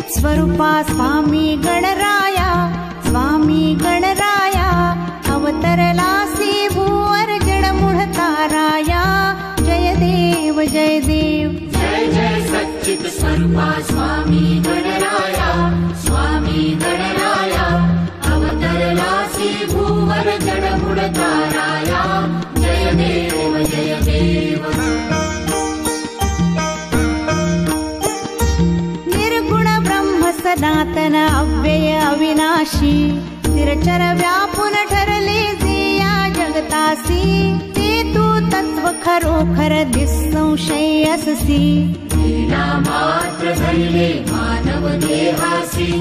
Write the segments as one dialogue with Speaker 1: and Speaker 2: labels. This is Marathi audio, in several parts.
Speaker 1: सच्चित् स्वरूपा स्वामी गणराया, स्वामी गणराया अवतरलासी भूवर जडमुढ ताराया। जय देव जय देव।
Speaker 2: जय जय सच्चित् स्वरूपा स्वामी गणराया, स्वामी गणराया अवतरलासी भूवर जडमुढ ताराया। जय देव जय देव।
Speaker 1: निर्गुण ब्रह्म सनातन अव्यय अविनाशी, निरचर व्यापून ठरले जे या जगतासी। ते तू तत्व खरोखर निसंशय अससी,
Speaker 2: लीला मात्र धरले मानव देहासी।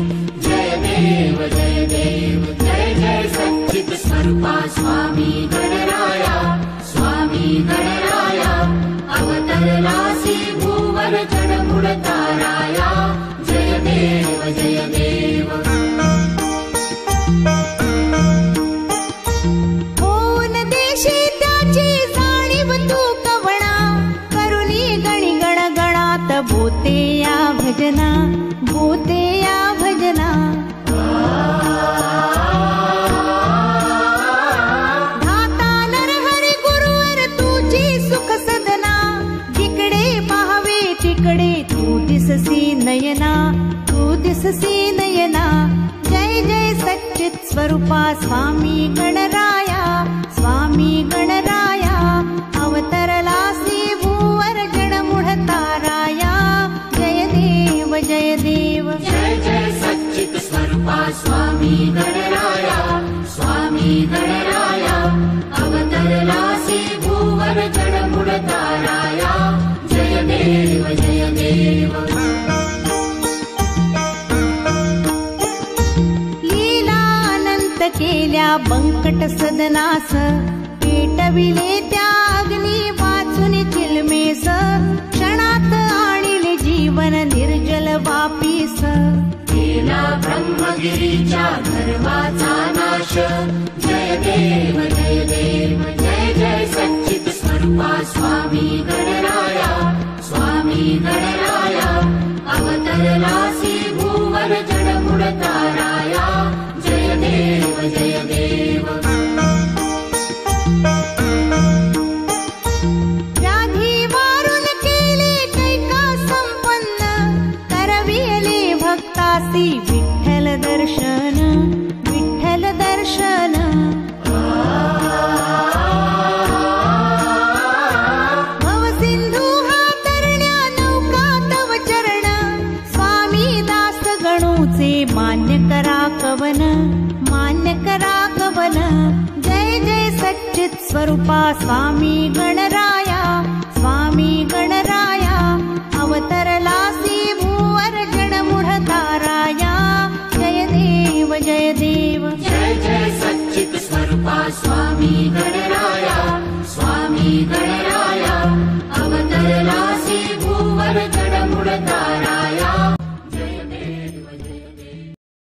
Speaker 2: जय देव जय देव। जय जय सच्चित् स्वरूपा स्वामी गणराया, स्वामी गणराया अवतरलासी भूवर जडमुढ ताराया। जय देव जय देव।
Speaker 1: होऊन देशी त्याची जाणीव तू कवणा, करुणी गणी गणगणात बोते या भजना, बोते या भजना। धाता नरहरी गुरुवर तुझी सुख सदना, जिकडे पाहावे तिकडे तू दिससी नयना, तू दिससी नयना। जय जय सच्चित् स्वरूपा स्वामी गणराया, स्वामी गणराया अवतरलासी भूवर जडमुढ ताराया। जय देव जय देव।
Speaker 2: जय जय सच्चित् स्वरूपा स्वामी गणराया, स्वामी गणराया अवतरलासी भूवर जडमुढ ताराया। जय देव जय देव।
Speaker 1: लीला अनंत केल्या बंकट सदनास, पेटविले त्या अग्नी वाचून चिलमेस। क्षणात आणिले जीवन निर्जल वापीस,
Speaker 2: केला ब्रह्मगिरीच्या गर्वाचा नाश। जय देव जय देव। जय जय सच्चित् स्वरूपा स्वामी गणराया, स्वामी गणराया अवतरलासी भूवर जडमुढ ताराया। जय देव जय देव।
Speaker 1: व्याधी वारून केले कैका संपन्न, करविले भक्तासी विठ्ठल दर्शन, विठ्ठल दर्शन। भवसिंधू हा तरण्या नौका तव चरण, स्वामी दास गणूचे मान्य करा कवन, मान्य करा कवन। जय जय सच्चित् स्वरूपा स्वामी गणराया, स्वामी गण